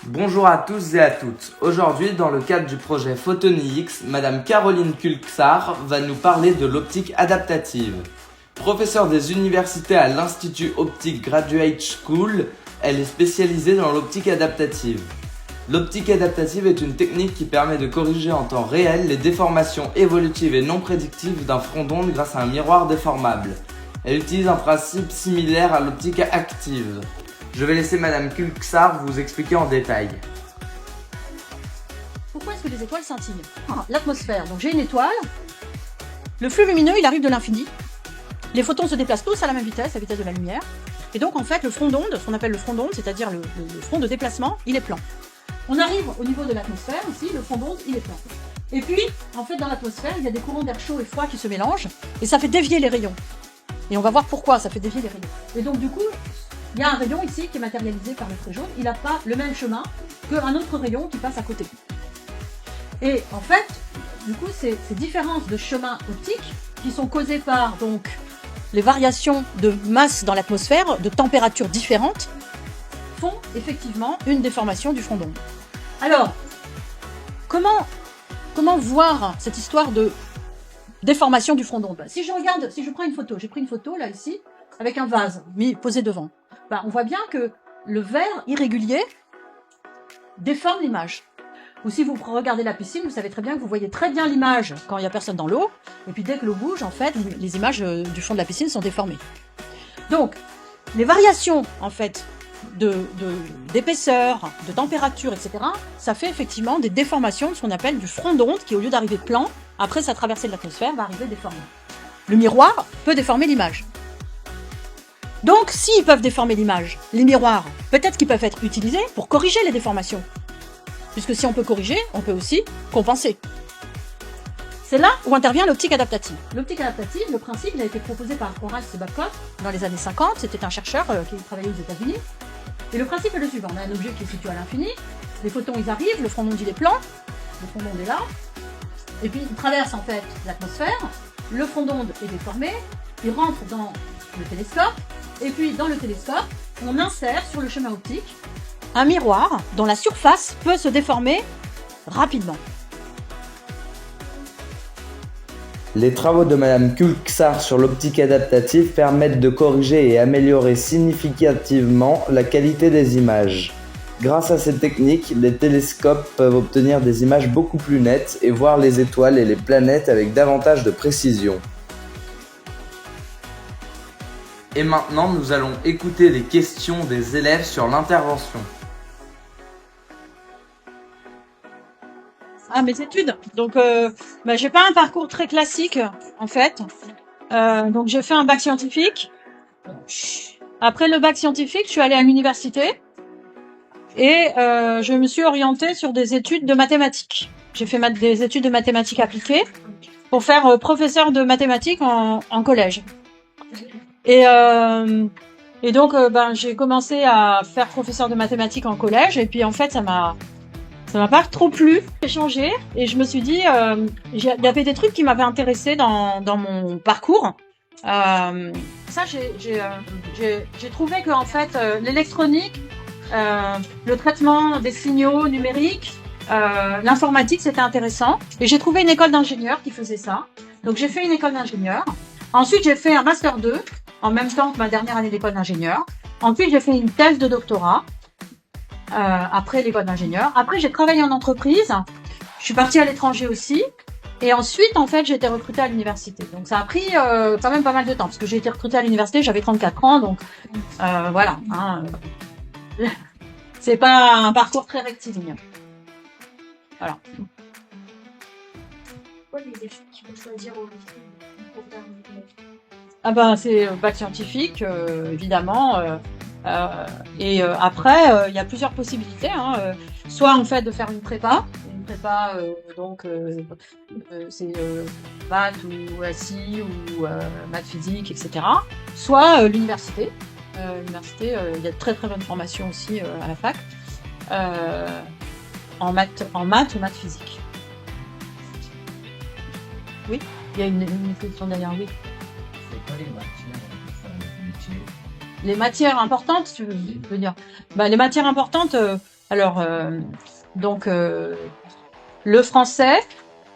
Bonjour à tous et à toutes. Aujourd'hui, dans le cadre du projet PhotonIX, Madame Caroline Kulczar va nous parler de l'optique adaptative. Professeure des universités à l'Institut Optique Graduate School, elle est spécialisée dans l'optique adaptative. L'optique adaptative est une technique qui permet de corriger en temps réel les déformations évolutives et non prédictives d'un front d'onde grâce à un miroir déformable. Elle utilise un principe similaire à l'optique active. Je vais laisser Madame Kulczar vous expliquer en détail. Pourquoi est-ce que les étoiles scintillent? L'atmosphère. Donc j'ai une étoile. Le flux lumineux, il arrive de l'infini. Les photons se déplacent tous à la même vitesse, la vitesse de la lumière. Et donc en fait, le front d'onde, ce qu'on appelle le front d'onde, c'est-à-dire le front de déplacement, il est plan. On arrive au niveau de l'atmosphère, ici, le front d'onde, il est plan. Et puis, en fait, dans l'atmosphère, il y a des courants d'air chaud et froid qui se mélangent, et ça fait dévier les rayons. Et on va voir pourquoi ça fait dévier les rayons. Et donc du coup, il y a un rayon ici qui est matérialisé par le trait jaune, il n'a pas le même chemin qu'un autre rayon qui passe à côté. Et en fait, du coup, ces différences de chemin optique qui sont causées par donc les variations de masse dans l'atmosphère, de températures différentes, font effectivement une déformation du front d'onde. Alors, comment voir cette histoire de déformation du front d'onde? Si je prends une photo, j'ai pris une photo là ici, avec un vase posé devant. On voit bien que le verre irrégulier déforme l'image. Ou si vous regardez la piscine, vous savez très bien que vous voyez très bien l'image quand il n'y a personne dans l'eau, et puis dès que l'eau bouge, en fait, les images du fond de la piscine sont déformées. Donc, les variations, en fait, d'épaisseur, de température, etc., ça fait effectivement des déformations de ce qu'on appelle du front d'onde, qui au lieu d'arriver plan, après sa traversée de l'atmosphère, va arriver déformé. Le miroir peut déformer l'image. Donc, s'ils peuvent déformer l'image, les miroirs, peut-être qu'ils peuvent être utilisés pour corriger les déformations. Puisque si on peut corriger, on peut aussi compenser. C'est là où intervient l'optique adaptative. L'optique adaptative, le principe, il a été proposé par Horace Babcock dans les années 50. C'était un chercheur qui travaillait aux États-Unis. Et le principe est le suivant. On a un objet qui est situé à l'infini. Les photons, ils arrivent. Le front d'onde, il est plan. Le front d'onde est là. Et puis, il traverse en fait l'atmosphère. Le front d'onde est déformé. Il rentre dans le télescope. Et puis, dans le télescope, on insère sur le chemin optique un miroir dont la surface peut se déformer rapidement. Les travaux de Madame Kulczar sur l'optique adaptative permettent de corriger et améliorer significativement la qualité des images. Grâce à cette technique, les télescopes peuvent obtenir des images beaucoup plus nettes et voir les étoiles et les planètes avec davantage de précision. Et maintenant, nous allons écouter les questions des élèves sur l'intervention. Mes études. Donc, j'ai pas un parcours très classique, en fait. Donc, j'ai fait un bac scientifique. Après le bac scientifique, je suis allée à l'université et je me suis orientée sur des études de mathématiques. J'ai fait des études de mathématiques appliquées pour faire professeur de mathématiques en collège. Et donc, j'ai commencé à faire professeur de mathématiques en collège et puis en fait, ça m'a pas trop plu. J'ai changé et je me suis dit, il y avait des trucs qui m'avaient intéressé dans mon parcours. J'ai trouvé que en fait, l'électronique, le traitement des signaux numériques, l'informatique, c'était intéressant. Et j'ai trouvé une école d'ingénieur qui faisait ça. Donc j'ai fait une école d'ingénieur. Ensuite, j'ai fait un master 2 en même temps que ma dernière année d'école d'ingénieur. Ensuite, j'ai fait une thèse de doctorat. Après l'école d'ingénieur. Après, j'ai travaillé en entreprise. Je suis partie à l'étranger aussi. Et ensuite, en fait, j'ai été recrutée à l'université. Donc, ça a pris quand même pas mal de temps. Parce que j'ai été recrutée à l'université, j'avais 34 ans. Donc, voilà. C'est pas un parcours très rectiligne. Voilà. Pourquoi les études qu'il faut choisir au lycée pour terminer? C'est bac scientifique, évidemment. Après, il y a plusieurs possibilités. Soit en fait de faire une prépa. Une prépa, c'est maths ou SI ou maths physique, etc. Soit l'université. L'université, il y a de très très bonnes formations aussi à la fac. En maths ou maths physique. Oui, il y a une question derrière, oui. C'est quoi les matières pour faire le métier? les matières importantes, tu veux dire. Les matières importantes, le français,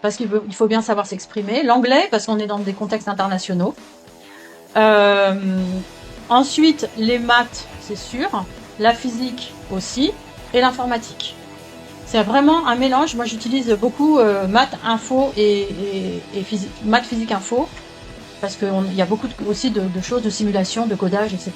parce qu'il faut bien savoir s'exprimer, l'anglais, parce qu'on est dans des contextes internationaux. Ensuite, les maths, c'est sûr, la physique aussi, et l'informatique. C'est vraiment un mélange. Moi, j'utilise beaucoup maths, info et physique, maths, physique, info, parce qu'il y a beaucoup aussi de choses de simulation, de codage, etc.